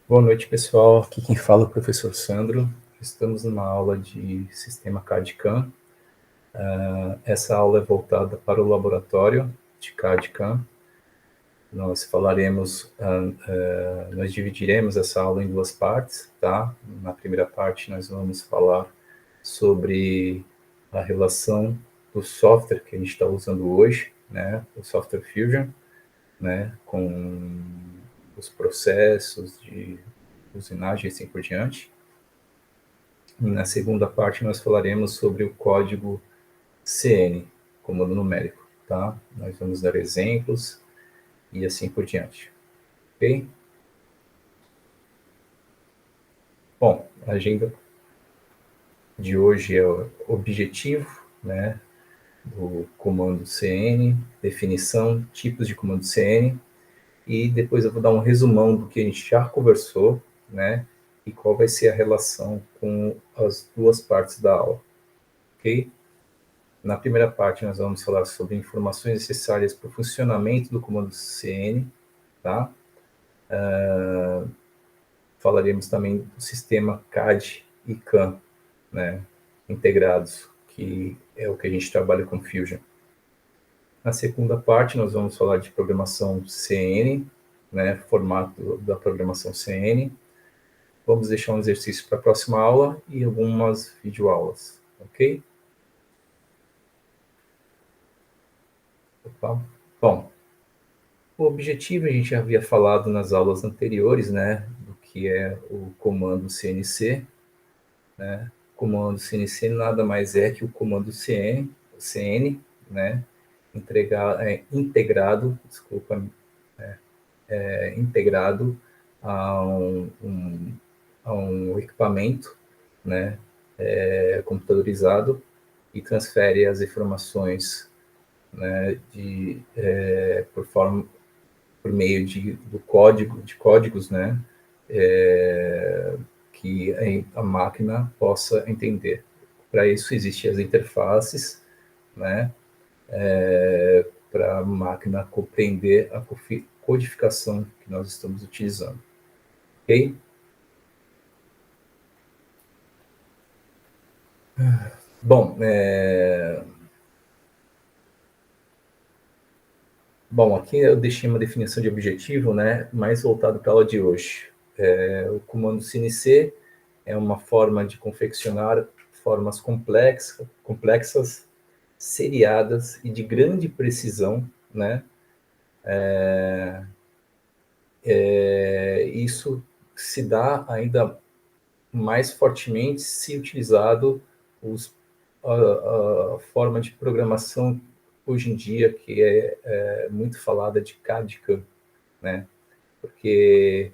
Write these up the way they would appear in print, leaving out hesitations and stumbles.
Boa noite, pessoal. Aqui quem fala é o professor Sandro. Estamos numa aula de sistema CAD/CAM. Essa aula é voltada para o laboratório de CAD/CAM. Nós dividiremos essa aula em duas partes, tá? Na primeira parte, nós vamos falar sobre a relação do software que a gente está usando hoje, né? O Software Fusion, né? Com os processos de usinagem e assim por diante. Na segunda parte, nós falaremos sobre o código CN, comando numérico, tá? Nós vamos dar exemplos e assim por diante, ok? Bom, a agenda de hoje é o objetivo, né, do comando CN, definição, tipos de comando CN, e depois eu vou dar um resumão do que a gente já conversou, né, e qual vai ser a relação com as duas partes da aula, ok? Na primeira parte, nós vamos falar sobre informações necessárias para o funcionamento do comando CN, tá? Falaremos também do sistema CAD e CAM, né, integrados, que é o que a gente trabalha com Fusion. Na segunda parte, nós vamos falar de programação CN, né, formato da programação CN. Vamos deixar um exercício para a próxima aula e algumas videoaulas, ok? Opa. Bom, o objetivo a gente já havia falado nas aulas anteriores, né, do que é o comando CNC, né? O comando CNC nada mais é que o comando CN, né, integrado, desculpa, integrado a a um equipamento, né, computadorizado e transfere as informações, né, por meio de códigos, né, que a máquina possa entender. Para isso existem as interfaces, né, para a máquina compreender a codificação que nós estamos utilizando. Ok? Bom, aqui eu deixei uma definição de objetivo, né, mais voltado para a aula de hoje. O comando CNC é uma forma de confeccionar formas complexas, seriadas e de grande precisão, né? Isso se dá ainda mais fortemente se utilizado a forma de programação hoje em dia, que é muito falada de CAD/CAM, né? Porque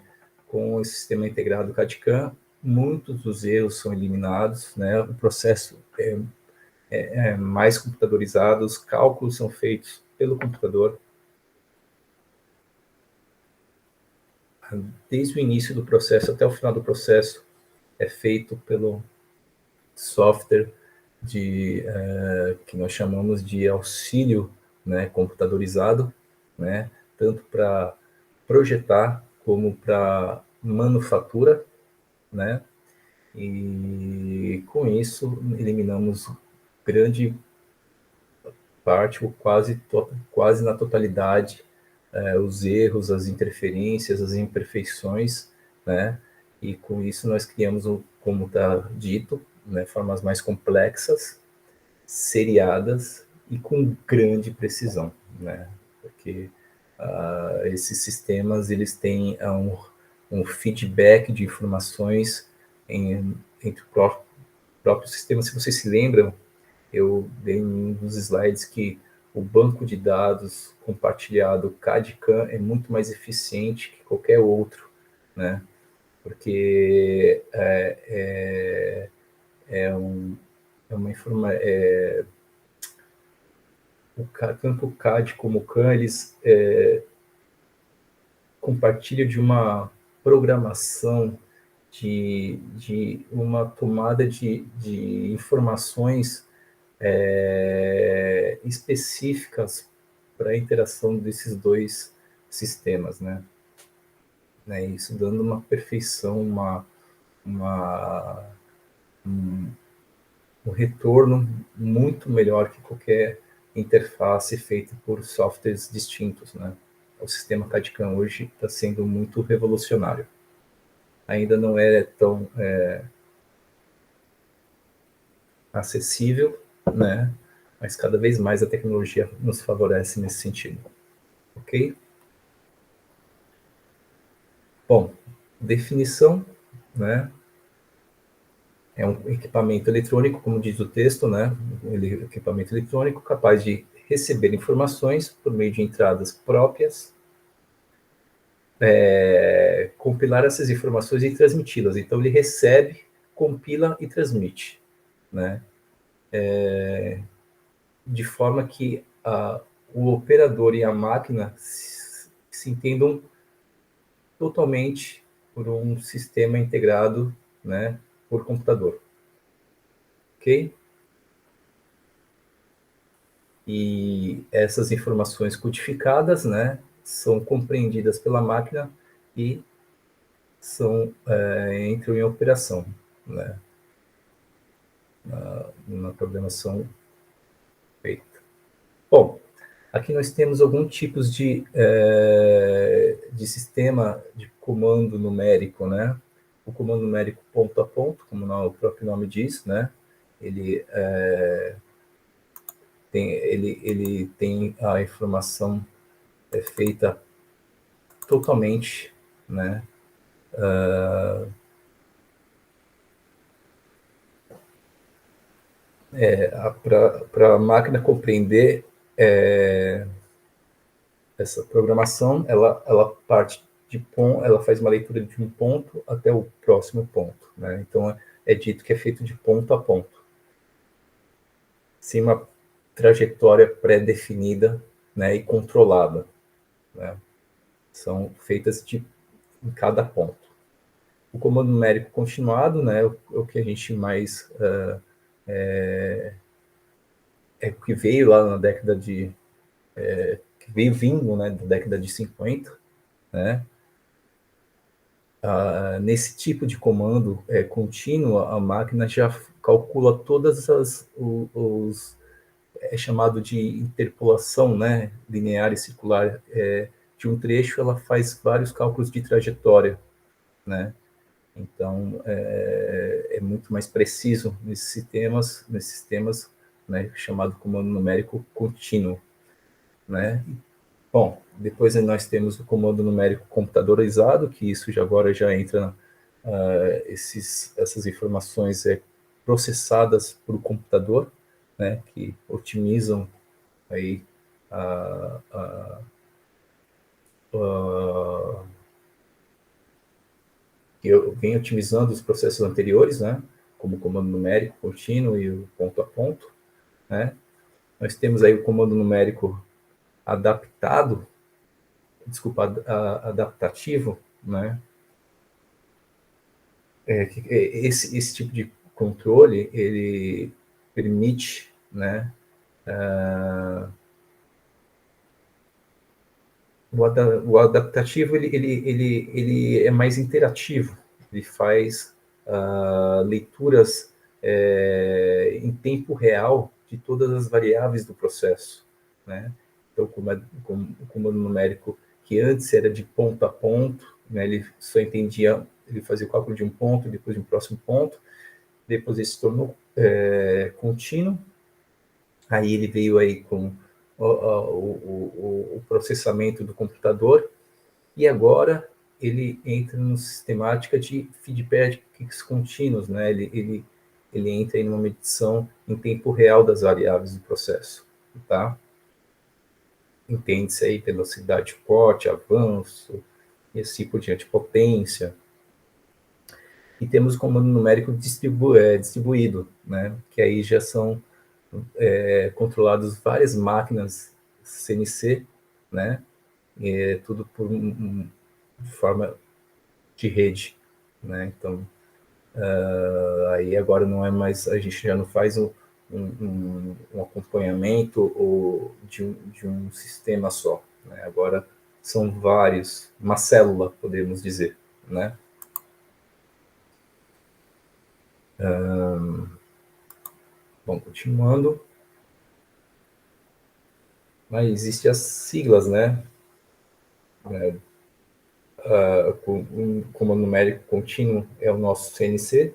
com o sistema integrado CAD/CAM, muitos dos erros são eliminados, né? O processo é mais computadorizado, os cálculos são feitos pelo computador. Desde o início do processo até o final do processo é feito pelo software que nós chamamos de auxílio, né, computadorizado, né, tanto para projetar como para manufatura, né, e com isso eliminamos grande parte, ou quase na totalidade, os erros, as interferências, as imperfeições, né? E com isso nós criamos, como está dito, né, formas mais complexas, seriadas e com grande precisão, né? Porque esses sistemas eles têm um feedback de informações entre o próprio sistema. Se vocês se lembram, eu dei em um dos slides que o banco de dados compartilhado CAD/CAM é muito mais eficiente que qualquer outro, né? Porque é uma informação. Tanto o CAD como o CAM, eles compartilham de uma programação, de uma tomada de informações específicas para a interação desses dois sistemas, né? né? Isso dando uma perfeição, uma, um retorno muito melhor que qualquer interface feita por softwares distintos, né? O sistema CAD/CAM hoje está sendo muito revolucionário. Ainda não é tão acessível, né? Mas cada vez mais a tecnologia nos favorece nesse sentido, ok? Bom, definição, né? É um equipamento eletrônico, como diz o texto, né? Ele é um equipamento eletrônico capaz de receber informações por meio de entradas próprias, compilar essas informações e transmiti-las. Então ele recebe, compila e transmite, né? De forma que o operador e a máquina se entendam totalmente por um sistema integrado, né, por computador, ok? E essas informações codificadas, né, são compreendidas pela máquina e entram em operação, né, na programação feita. Bom, aqui nós temos alguns tipos de sistema de comando numérico, né? O comando numérico ponto a ponto, como o próprio nome diz, né? Ele, ele tem a informação feita totalmente, né? Para a máquina compreender essa programação, ela parte de ponto, ela faz uma leitura de um ponto até o próximo ponto, né? Então é dito que é feito de ponto a ponto, sem uma trajetória pré-definida, né, e controlada, né? São feitas em cada ponto. O comando numérico continuado, né, o que a gente mais o que veio lá na década de que veio vindo, né, da década de 50, né? Nesse tipo de comando contínuo, a máquina já calcula todas é chamado de interpolação, né, linear e circular de um trecho, ela faz vários cálculos de trajetória, né? Então é muito mais preciso nesses sistemas, né, chamado comando numérico contínuo, né? Bom, depois nós temos o comando numérico computadorizado, que isso já agora já entra essas informações processadas por computador, né, que otimizam aí a, a, a, que vem otimizando os processos anteriores, né, como o comando numérico contínuo e o ponto a ponto, né. Nós temos aí o comando numérico adaptado, desculpa, adaptativo, né. Esse tipo de controle ele permite, né, o adaptativo ele é mais interativo, ele faz leituras em tempo real de todas as variáveis do processo, né? Então, como o comando numérico que antes era de ponto a ponto, né, ele só entendia, ele fazia o cálculo de um ponto, depois de um próximo ponto, depois ele se tornou contínuo, aí ele veio aí com o processamento do computador, e agora ele entra no sistemática de feedbacks contínuos, né? Ele entra em uma medição em tempo real das variáveis do processo, tá? Entende-se aí velocidade de corte, avanço, e assim por diante, potência. E temos o comando numérico distribuído, né? Que aí já são controlados várias máquinas CNC, né? Tudo de forma de rede, né? Então, aí agora não é mais, a gente já não faz um acompanhamento de um sistema só, né? Agora são vários, uma célula, podemos dizer, né? Bom, continuando. Mas existem as siglas, né? O comando numérico contínuo é o nosso CNC.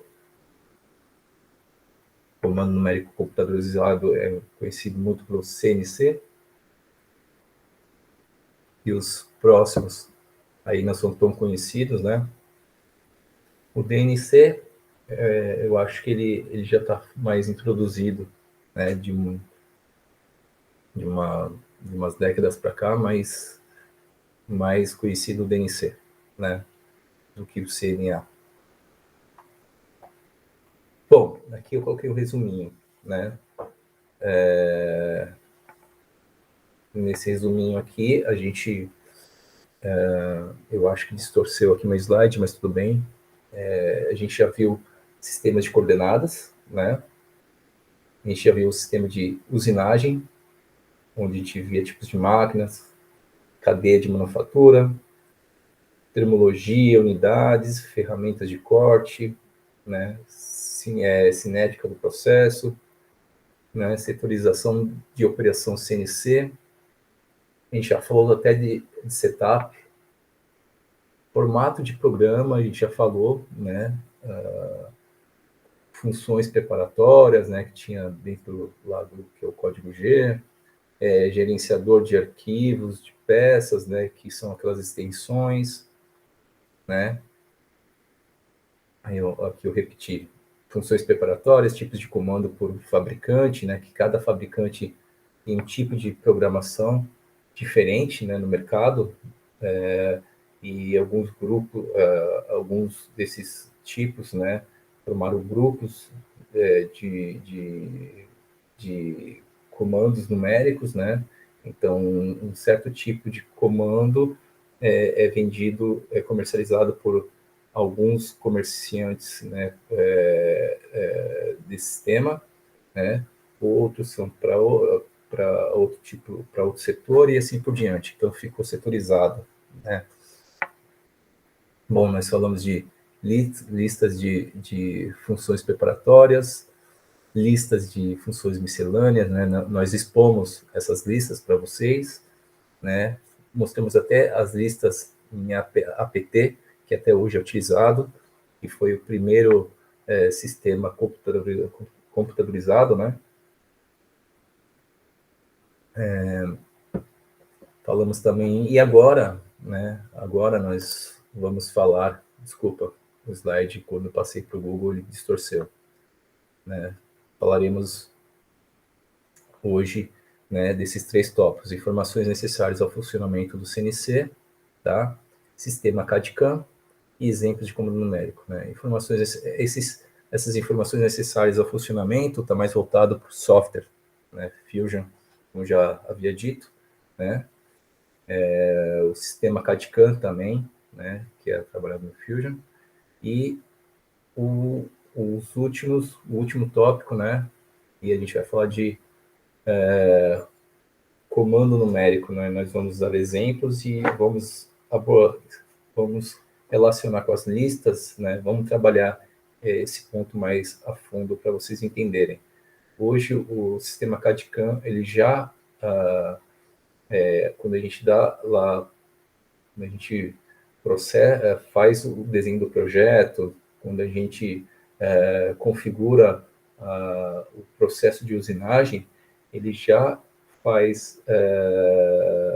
O comando numérico computadorizado é conhecido muito pelo CNC. E os próximos aí não são tão conhecidos, né? O DNC, eu acho que ele já está mais introduzido, né? De umas décadas para cá, mas mais conhecido o DNC, né? Do que o CNA. Bom, aqui eu coloquei um resuminho, né? Nesse resuminho aqui, a gente, eu acho que distorceu aqui meu slide, mas tudo bem. A gente já viu sistema de coordenadas, né? A gente já viu o sistema de usinagem, onde a gente via tipos de máquinas, cadeia de manufatura, termologia, unidades, ferramentas de corte, né? Cinética do processo, né? Setorização de operação CNC. A gente já falou até de setup, formato de programa, a gente já falou, né? Funções preparatórias, né? Que tinha dentro lá do que é o código G, gerenciador de arquivos, de peças, né? Que são aquelas extensões, né? Aqui eu repeti. Funções preparatórias, tipos de comando por fabricante, né? Que cada fabricante tem um tipo de programação diferente, né? No mercado, e alguns grupos, alguns desses tipos, né, formaram grupos de comandos numéricos, né? Então, um certo tipo de comando vendido, comercializado por alguns comerciantes, né, desse sistema, né? Outros são para outro tipo, para outro setor e assim por diante. Então, ficou setorizado, né? Bom, nós falamos de listas de funções preparatórias, listas de funções miscelâneas, né? Nós expomos essas listas para vocês, né? Mostramos até as listas em APT, que até hoje é utilizado, que foi o primeiro sistema computadorizado, né? Falamos também, e agora, né? Agora nós vamos falar, desculpa, o slide, quando eu passei para o Google, ele distorceu, né? Falaremos hoje, né, desses três tópicos: informações necessárias ao funcionamento do CNC, tá? Sistema CAD/CAM e exemplos de comando numérico, né? Essas informações necessárias ao funcionamento está mais voltado para o software, né? Fusion, como já havia dito, né? O sistema CAD/CAM também, né? Que é trabalhado no Fusion. E o último tópico, né? E a gente vai falar de comando numérico, né? Nós vamos dar exemplos e vamos relacionar com as listas, né? Vamos trabalhar esse ponto mais a fundo para vocês entenderem. Hoje o sistema CAD/CAM, ele já, quando a gente dá lá, quando a gente faz o desenho do projeto, quando a gente configura o processo de usinagem, ele já faz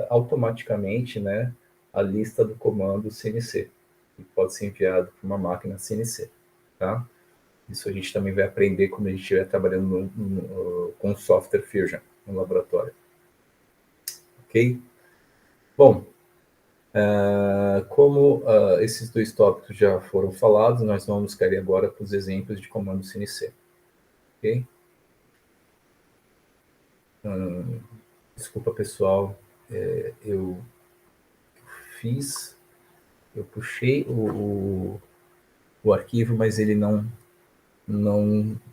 automaticamente, né, a lista do comando CNC, que pode ser enviado para uma máquina CNC, tá? Isso a gente também vai aprender quando a gente estiver trabalhando com software Fusion no laboratório. Ok? Bom, como esses dois tópicos já foram falados, nós vamos cair agora para os exemplos de comando CNC. Ok? Desculpa, pessoal, eu puxei o arquivo, mas ele não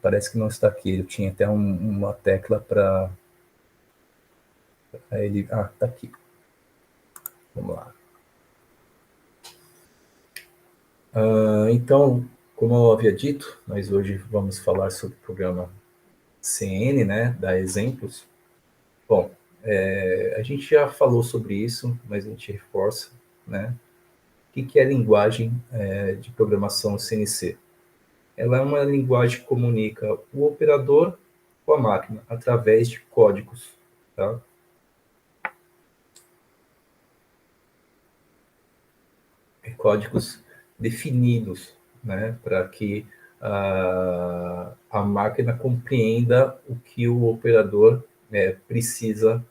parece que não está aqui. Eu tinha até uma tecla para ele. Ah, está aqui. Vamos lá. Então, como eu havia dito, nós hoje vamos falar sobre o programa CN, né, dar exemplos. Bom, a gente já falou sobre isso, mas a gente reforça, né? O que é a linguagem de programação CNC? Ela é uma linguagem que comunica o operador com a máquina através de códigos, tá? Códigos definidos, né, para que a máquina compreenda o que o operador precisa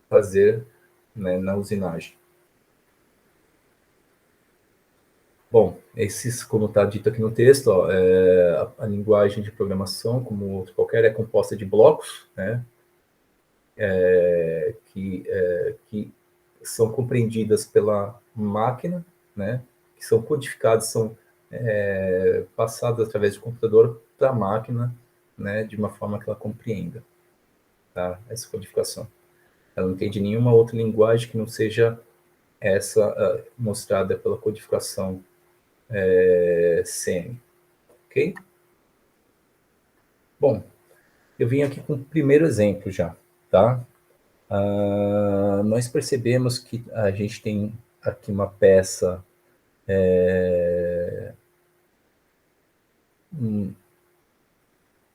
fazer, né, na usinagem. Bom, esses, como está dito aqui no texto, ó, a linguagem de programação, como qualquer, é composta de blocos, né, que são compreendidas pela máquina, né, que são codificadas, são passadas através do computador para a máquina, né, de uma forma que ela compreenda, tá, essa codificação. Ela não entende nenhuma outra linguagem que não seja essa mostrada pela codificação CN, ok? Bom, eu vim aqui com o primeiro exemplo já, tá? Nós percebemos que a gente tem aqui uma peça,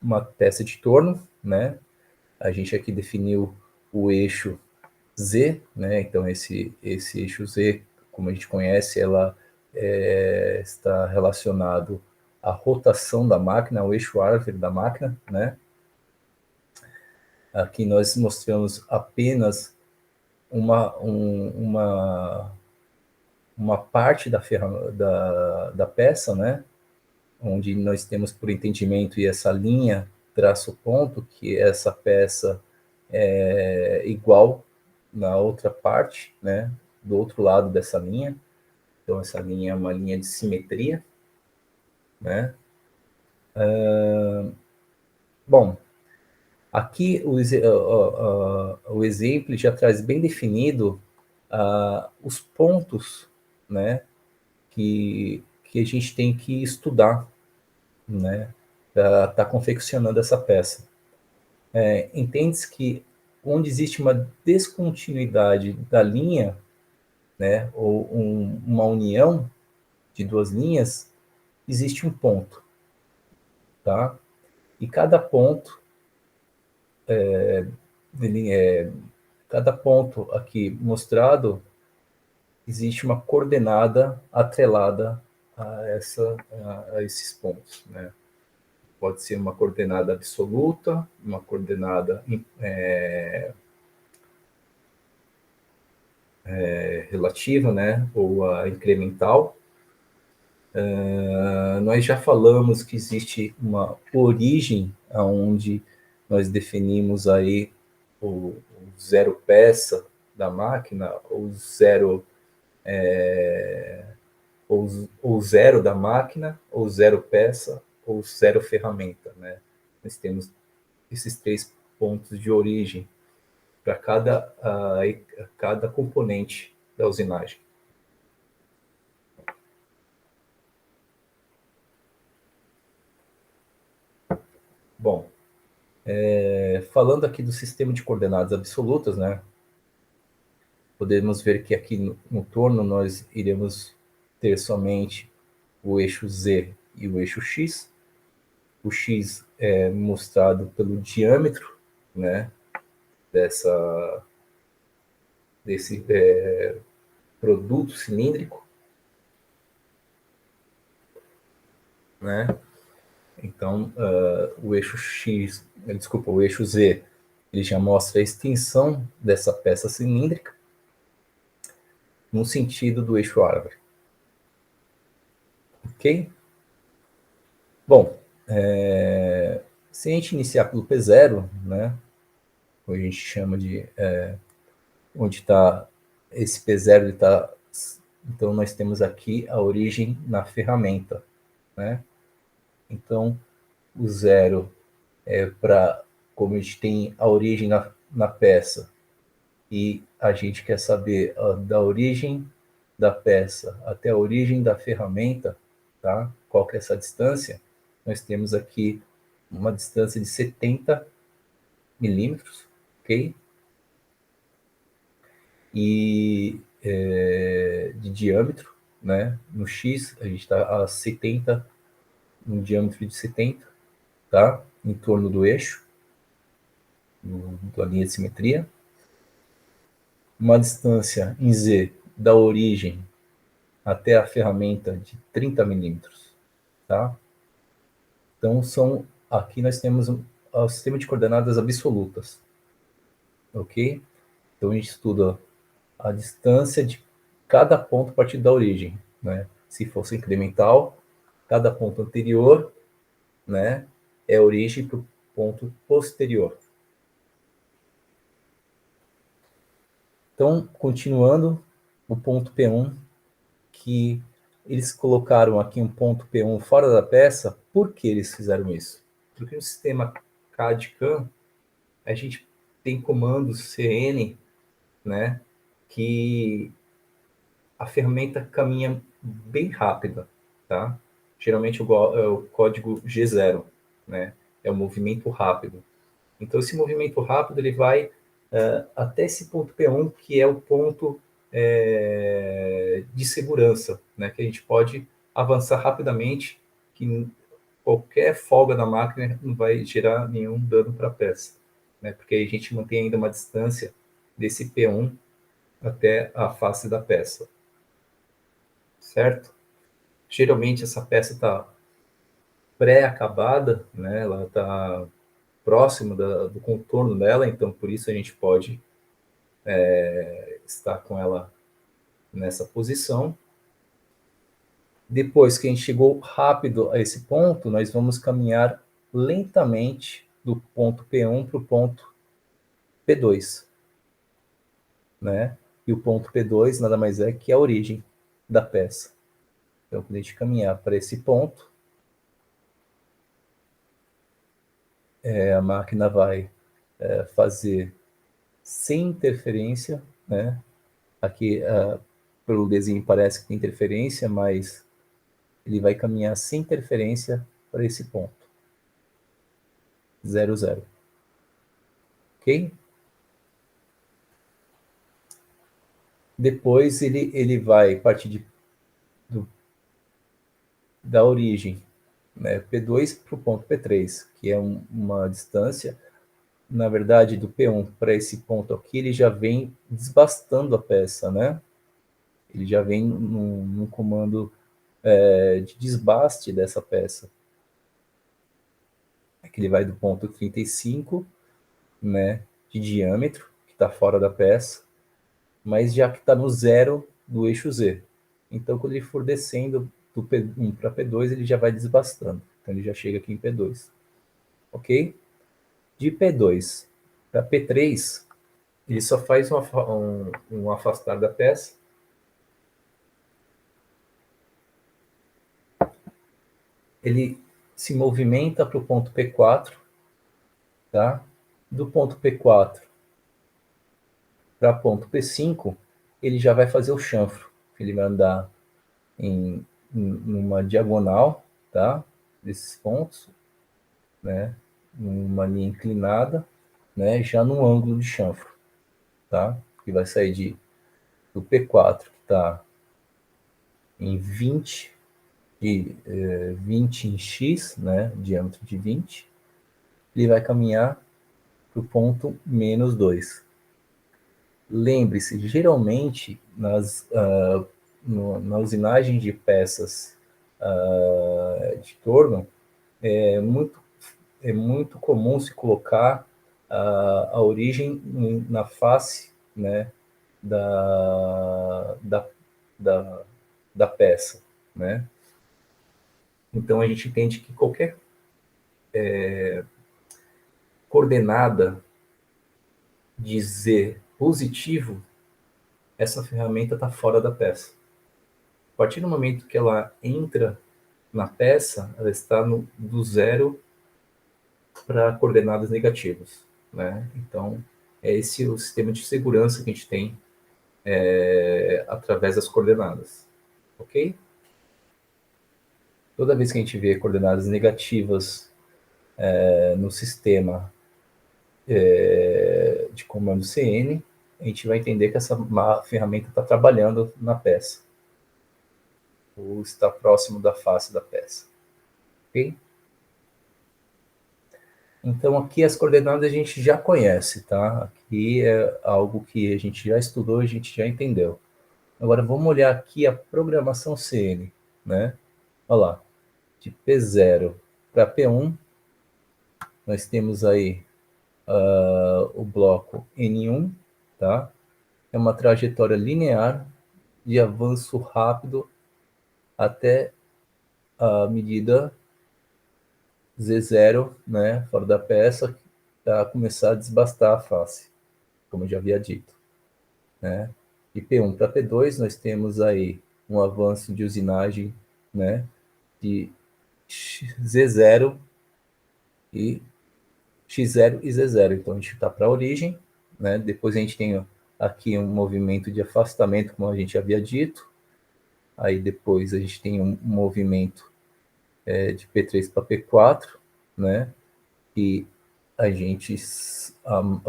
uma peça de torno, né? A gente aqui definiu o eixo Z, né? Então esse eixo Z, como a gente conhece, ela está relacionado à rotação da máquina, ao eixo árvore da máquina, né? Aqui nós mostramos apenas uma parte da peça, né? Onde nós temos por entendimento, e essa linha traça o ponto, que essa peça é igual na outra parte, né? Do outro lado dessa linha. Então, essa linha é uma linha de simetria, né? Bom, aqui o exemplo já traz bem definido os pontos, né? Que a gente tem que estudar, né, para estar confeccionando essa peça. Entende-se que onde existe uma descontinuidade da linha, né, ou uma união de duas linhas, existe um ponto, tá? E cada ponto, cada ponto aqui mostrado, existe uma coordenada atrelada a esses pontos, né? Pode ser uma coordenada absoluta, uma coordenada relativa, né, ou a incremental. Nós já falamos que existe uma origem onde nós definimos aí o zero peça da máquina, ou zero, ou zero da máquina, ou zero peça, ou zero ferramenta, né? Nós temos esses três pontos de origem para cada componente da usinagem. Bom, falando aqui do sistema de coordenadas absolutas, né, podemos ver que aqui no torno nós iremos ter somente o eixo Z e o eixo X. O X é mostrado pelo diâmetro, né, desse produto cilíndrico, né? Então, o eixo X, desculpa, o eixo Z, ele já mostra a extensão dessa peça cilíndrica no sentido do eixo árvore. Ok? Bom, se a gente iniciar pelo P0, né, a gente chama de onde está esse P0, então nós temos aqui a origem na ferramenta, né? Então, o zero é para, como a gente tem a origem na peça, e a gente quer saber da origem da peça até a origem da ferramenta, tá? Qual que é essa distância? Nós temos aqui uma distância de 70 milímetros, ok? E de diâmetro, né? No X, a gente está a 70, um diâmetro de 70, tá? Em torno do eixo, da linha de simetria. Uma distância em Z da origem até a ferramenta de 30 milímetros, tá? Então, aqui nós temos o sistema de coordenadas absolutas, ok? Então, a gente estuda a distância de cada ponto a partir da origem, né? Se fosse incremental, cada ponto anterior, né, é a origem para o ponto posterior. Então, continuando, o ponto P1, que eles colocaram aqui um ponto P1 fora da peça. Por que eles fizeram isso? Porque no sistema CAD-CAM, a gente tem comandos CN, né, que a ferramenta caminha bem rápida, tá? Geralmente é o código G0, né? É o movimento rápido. Então, esse movimento rápido ele vai até esse ponto P1, que é o ponto de segurança, né? Que a gente pode avançar rapidamente, que qualquer folga na máquina não vai gerar nenhum dano para a peça, né? Porque a gente mantém ainda uma distância desse P1 até a face da peça, certo? Geralmente essa peça está pré-acabada, né? Ela está próximo do contorno dela, então por isso a gente pode estar com ela nessa posição. Depois que a gente chegou rápido a esse ponto, nós vamos caminhar lentamente do ponto P1 para o ponto P2, né? E o ponto P2 nada mais é que a origem da peça. Então, quando a gente caminhar para esse ponto, a máquina vai fazer sem interferência, né? Aqui, pelo desenho parece que tem interferência, mas ele vai caminhar sem interferência para esse ponto. 0, 0. Ok? Depois ele vai partir da origem, né, P2 para o ponto P3, que é uma distância, na verdade, do P1 para esse ponto aqui, ele já vem desbastando a peça, né? Ele já vem num comando de desbaste dessa peça. Aqui ele vai do ponto 35, né, de diâmetro, que está fora da peça, mas já que está no zero do eixo Z. Então, quando ele for descendo do P1 para P2, ele já vai desbastando. Então, ele já chega aqui em P2. Ok? De P2 para P3, ele só faz um afastar da peça. Ele se movimenta para o ponto P4, tá? Do ponto P4 para ponto P5, ele já vai fazer o chanfro. Ele vai andar numa diagonal, tá? Desses pontos, né? Numa linha inclinada, né? Já no ângulo de chanfro, tá? Que vai sair do P4, que está em 20, de 20 em X, né? Diâmetro de 20, ele vai caminhar para o ponto menos 2. Lembre-se, geralmente na usinagem de peças de torno, é muito comum se colocar a origem na face, né, da, da, da, da peça, né? Então a gente entende que qualquer coordenada de Z positivo, essa ferramenta está fora da peça. A partir do momento que ela entra na peça, ela está do zero para coordenadas negativas, né? Então, É esse o sistema de segurança que a gente tem através das coordenadas, ok? Toda vez que a gente vê coordenadas negativas no sistema de comando CN, a gente vai entender que essa ferramenta está trabalhando na peça, ou está próximo da face da peça, ok? Então, aqui as coordenadas a gente já conhece, tá? Aqui é algo que a gente já estudou, a gente já entendeu. Agora, vamos olhar aqui a programação CN, né? Olha lá, de P0 para P1, nós temos aí o bloco N1, tá? É uma trajetória linear de avanço rápido até a medida Z0, né, fora da peça, para começar a desbastar a face, como eu já havia dito, né? De P1 para P2, nós temos aí um avanço de usinagem, né, de Z0 e X0 e Z0. Então, a gente está para a origem, né? Depois a gente tem aqui um movimento de afastamento, como a gente havia dito. Aí depois a gente tem um movimento de P3 para P4, né? E a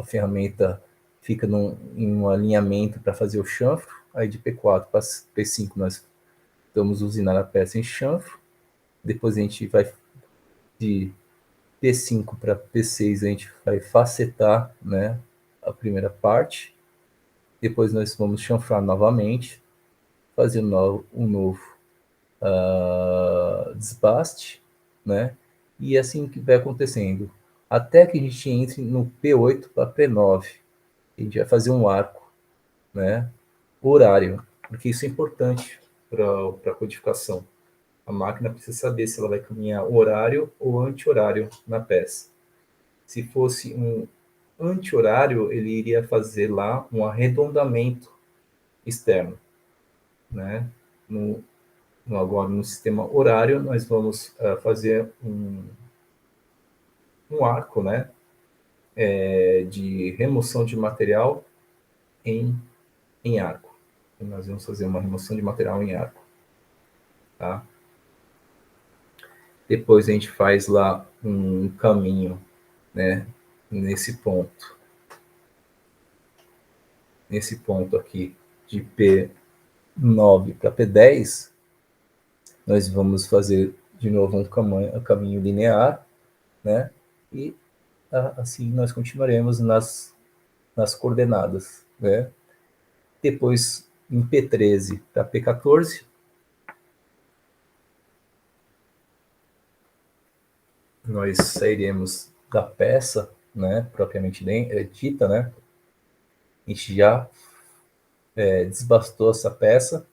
ferramenta fica em um alinhamento para fazer o chanfro. Aí de P4 para P5 nós estamos usinando a peça em chanfro. Depois a gente vai de P5 para P6 a gente vai facetar, né, a primeira parte. Depois nós vamos chanfrar novamente, fazer um novo desbaste, né? E assim que vai acontecendo. Até que a gente entre no P8 para P9. A gente vai fazer um arco, né? Horário, porque isso é importante para a codificação. A máquina precisa saber se ela vai caminhar horário ou anti-horário na peça. Se fosse um anti-horário, ele iria fazer lá um arredondamento externo, né? Agora, no sistema horário, nós vamos fazer um arco, né? De remoção de material em arco. E nós vamos fazer uma remoção de material em arco, tá? Depois a gente faz lá um caminho, né? Nesse ponto aqui de P9 para P10, nós vamos fazer de novo um caminho linear, né? E assim nós continuaremos nas coordenadas, né? Depois, em P13 para P14, nós sairemos da peça, né, propriamente dita, né? A gente já desbastou essa peça,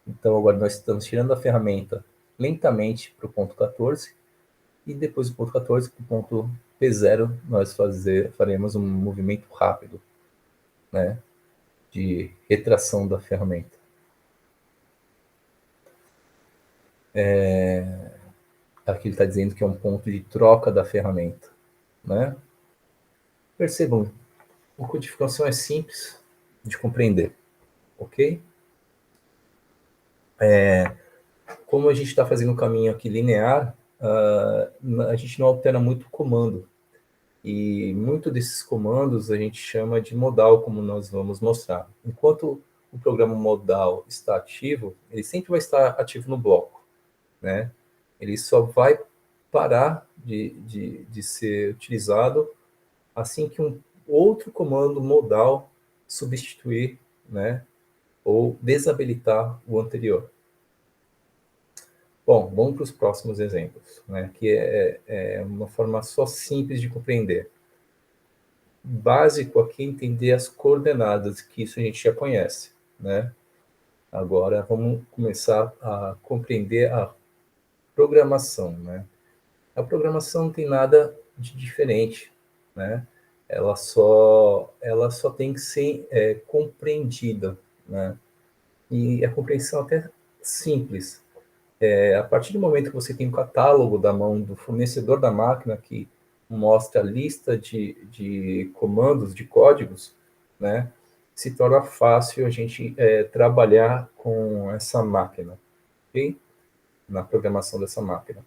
então agora nós estamos tirando a ferramenta lentamente para o ponto 14, e depois do ponto 14 para o ponto P0 nós faremos um movimento rápido, né, de retração da ferramenta. Aqui ele está dizendo que é um ponto de troca da ferramenta, né? Percebam, a codificação é simples de compreender, ok? Como a gente está fazendo um caminho aqui linear, a gente não altera muito o comando. E muito desses comandos a gente chama de modal, como nós vamos mostrar. Enquanto o programa modal está ativo, ele sempre vai estar ativo no bloco, né? Ele só vai parar de ser utilizado assim que um outro comando modal substituir, né, ou desabilitar o anterior. Bom, vamos para os próximos exemplos, né, que é uma forma só simples de compreender. Básico aqui é entender as coordenadas, que isso a gente já conhece, né? Agora vamos começar a compreender a programação, né? A programação não tem nada de diferente, né? Ela só tem que ser compreendida, né? E a compreensão até simples. A partir do momento que você tem um catálogo da mão do fornecedor da máquina, que mostra a lista de comandos, de códigos, né, se torna fácil a gente trabalhar com essa máquina, ok? Na programação dessa máquina.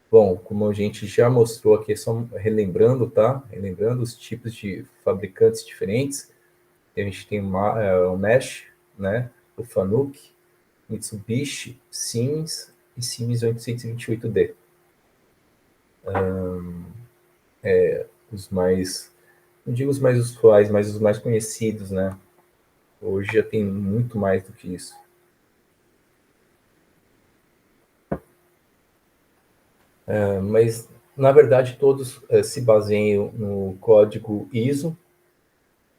Bom, como a gente já mostrou aqui, só relembrando, tá? Relembrando os tipos de fabricantes diferentes. A gente tem o Mesh, né? O Fanuc, Mitsubishi, Siemens e Siemens 828D. Os mais, não digo os mais usuais, mas os mais conhecidos, né? Hoje já tem muito mais do que isso. Mas, na verdade, todos se baseiam no código ISO,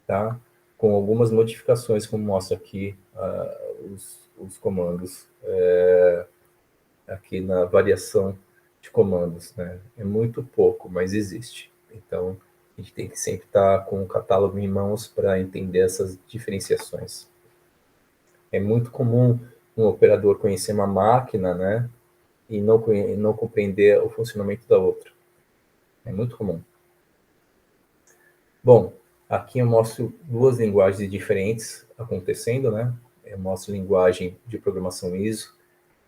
tá? Com algumas modificações, como mostra aqui os comandos, aqui na variação de comandos, né? É muito pouco, mas existe. Então, a gente tem que sempre estar com o catálogo em mãos para entender essas diferenciações. É muito comum um operador conhecer uma máquina, né? E não compreender o funcionamento da outra. É muito comum. Bom, aqui eu mostro duas linguagens diferentes acontecendo, né? Eu mostro linguagem de programação ISO,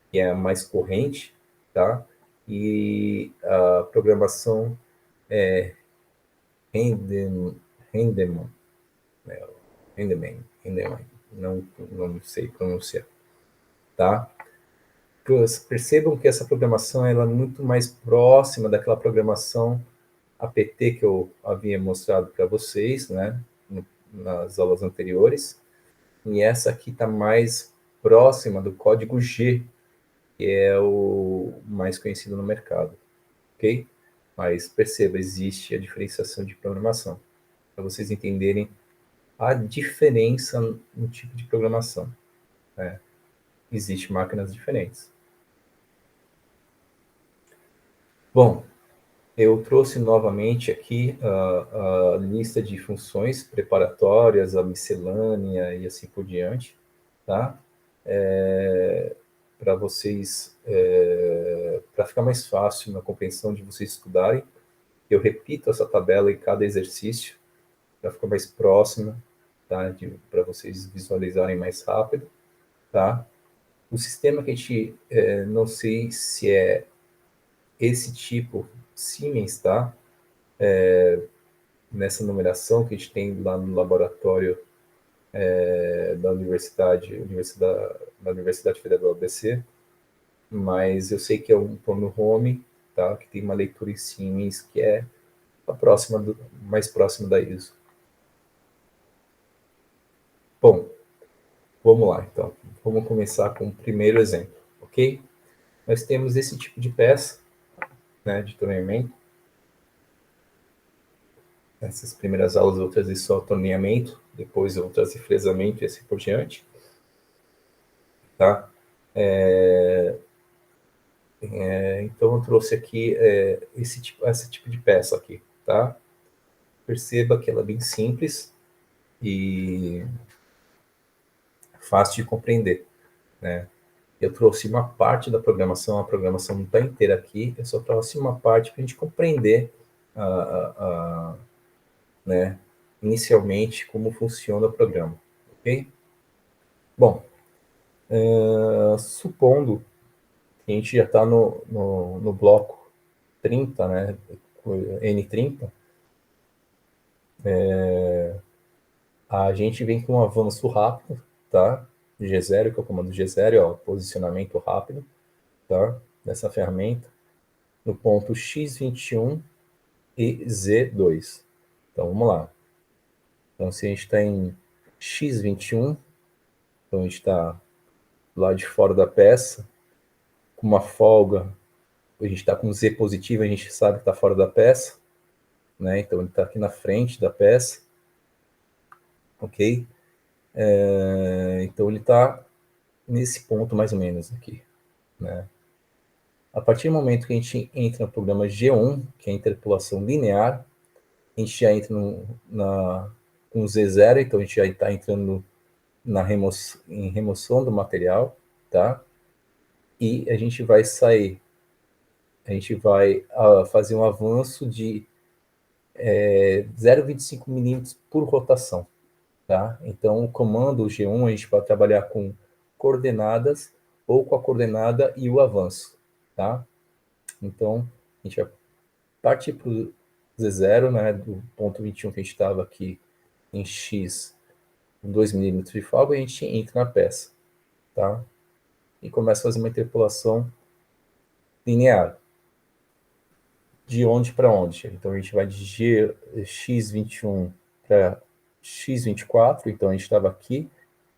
que é a mais corrente, tá? E a programação Hendeman, não sei pronunciar, tá? Percebam que essa programação ela é muito mais próxima daquela programação APT que eu havia mostrado para vocês, né? Nas aulas anteriores. E essa aqui está mais próxima do código G, que é o mais conhecido no mercado, ok? Mas perceba, existe a diferenciação de programação, para vocês entenderem a diferença no tipo de programação. Né? Existem máquinas diferentes. Bom, eu trouxe novamente aqui a lista de funções preparatórias, a miscelânea e assim por diante, tá? Para vocês, para ficar mais fácil na compreensão de vocês estudarem, eu repito essa tabela em cada exercício, para ficar mais próxima, tá? Para vocês visualizarem mais rápido, tá? O sistema que a gente, não sei se é esse tipo Siemens, tá? Nessa numeração que a gente tem lá no laboratório da Universidade Federal do ABC, mas eu sei que é um plano home, tá? Que tem uma leitura em Siemens que é mais próxima da ISO. Bom, vamos lá, então. Vamos começar com o primeiro exemplo, ok? Nós temos esse tipo de peça, né, de torneamento. Essas primeiras aulas eu trazer só torneamento, depois eu vou trazer fresamento e assim por diante, tá? Então eu trouxe aqui esse tipo de peça aqui, tá? Perceba que ela é bem simples e fácil de compreender, né? Eu trouxe uma parte da programação, a programação não está inteira aqui, eu só trouxe uma parte para a gente compreender, né, inicialmente como funciona o programa, ok? Bom, supondo que a gente já está no bloco 30, né, N30, a gente vem com um avanço rápido, tá? G0, que é o comando G0, ó, posicionamento rápido, tá? Dessa ferramenta, no ponto X21 e Z2. Então, vamos lá. Então, se a gente está em X21, então a gente está lá de fora da peça, com uma folga, a gente está com Z positivo, a gente sabe que está fora da peça, né? Então, ele está aqui na frente da peça, ok? Então, ele está nesse ponto mais ou menos aqui, né? A partir do momento que a gente entra no programa G1, que é a interpolação linear, a gente já entra com Z0, então a gente já está entrando em remoção do material, tá? E a gente vai sair a gente vai fazer um avanço de 0,25 milímetros por rotação. Tá? Então, o comando G1 a gente vai trabalhar com coordenadas ou com a coordenada e o avanço. Tá? Então, a gente vai partir para o Z0, né, do ponto 21 que a gente estava aqui em X, 2 milímetros de folga, a gente entra na peça. Tá? E começa a fazer uma interpolação linear. De onde para onde? Então, a gente vai de X21 para X24, então a gente estava aqui,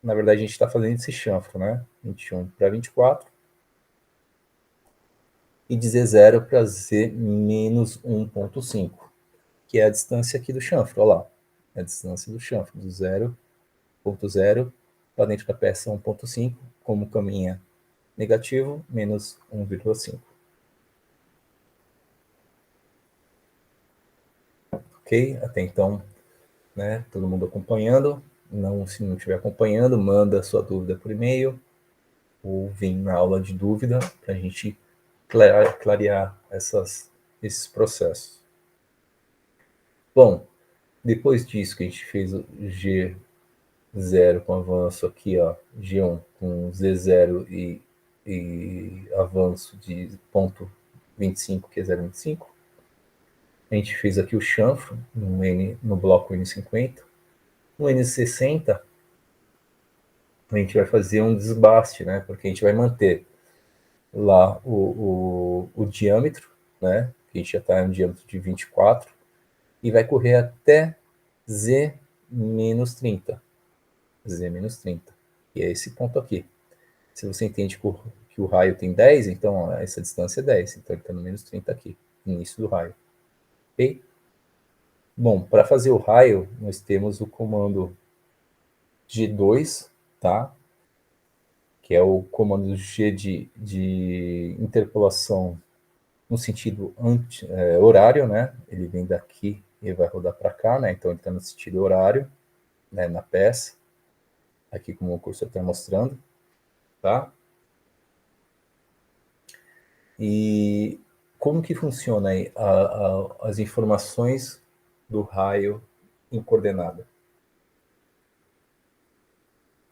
na verdade a gente está fazendo esse chanfro, né? 21 para 24, e de Z0 para Z menos 1,5, que é a distância aqui do chanfro, olha lá, é a distância do chanfro, do 0,0 para dentro da peça 1,5, como caminha negativo, menos 1,5. Ok? Até então, né? Todo mundo acompanhando. Não, se não estiver acompanhando, manda sua dúvida por e-mail ou vem na aula de dúvida para a gente clarear esses processos. Bom, depois disso que a gente fez o G0 com avanço aqui, ó, G1 com Z0 e avanço de ponto 25, que é 0,25. A gente fez aqui o chanfro no bloco N50. No N60, a gente vai fazer um desbaste, né? Porque a gente vai manter lá o diâmetro, né? Que a gente já está em um diâmetro de 24, e vai correr até Z menos 30. Z menos 30. E é esse ponto aqui. Se você entende que o raio tem 10, então ó, essa distância é 10. Então ele está no menos 30 aqui, início do raio. Ok? Bom, para fazer o raio, nós temos o comando G2, tá? Que é o comando G de interpolação no sentido horário, né? Ele vem daqui e vai rodar para cá, né? Então ele está no sentido horário, né? Na peça, aqui como o cursor está mostrando, tá? E como que funciona aí as informações do raio em coordenada?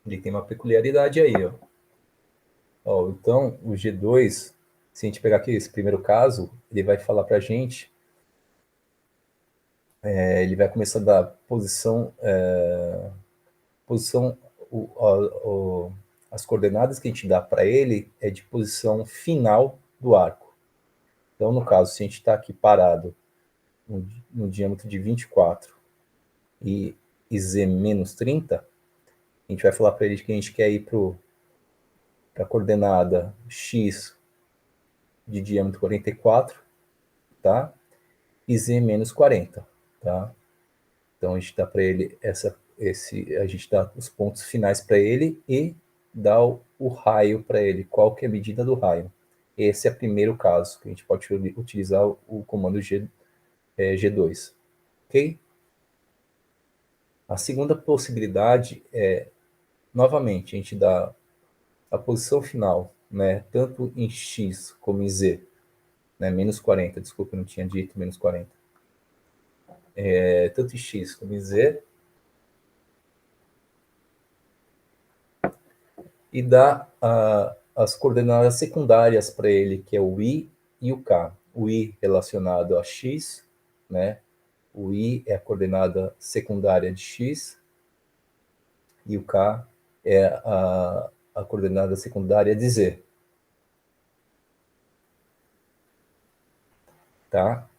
Ele tem uma peculiaridade aí, ó. Então, o G2, se a gente pegar aqui esse primeiro caso, ele vai falar para a gente, ele vai começar a dar posição, as coordenadas que a gente dá para ele é de posição final do arco. Então, no caso, se a gente está aqui parado no diâmetro de 24 e Z menos 30, a gente vai falar para ele que a gente quer ir para a coordenada X de diâmetro 44, tá? E Z menos 40, tá? Então a gente dá para ele a gente dá os pontos finais para ele e dá o raio para ele, qual que é a medida do raio. Esse é o primeiro caso que a gente pode utilizar o comando G2, ok? A segunda possibilidade é, novamente, a gente dá a posição final, né, tanto em X como em Z, né, menos 40, desculpa, eu não tinha dito menos 40, tanto em X como em Z, e dá as coordenadas secundárias para ele, que é o I e o K. O I relacionado a X, né? O I é a coordenada secundária de X e o K é a coordenada secundária de Z. Tá?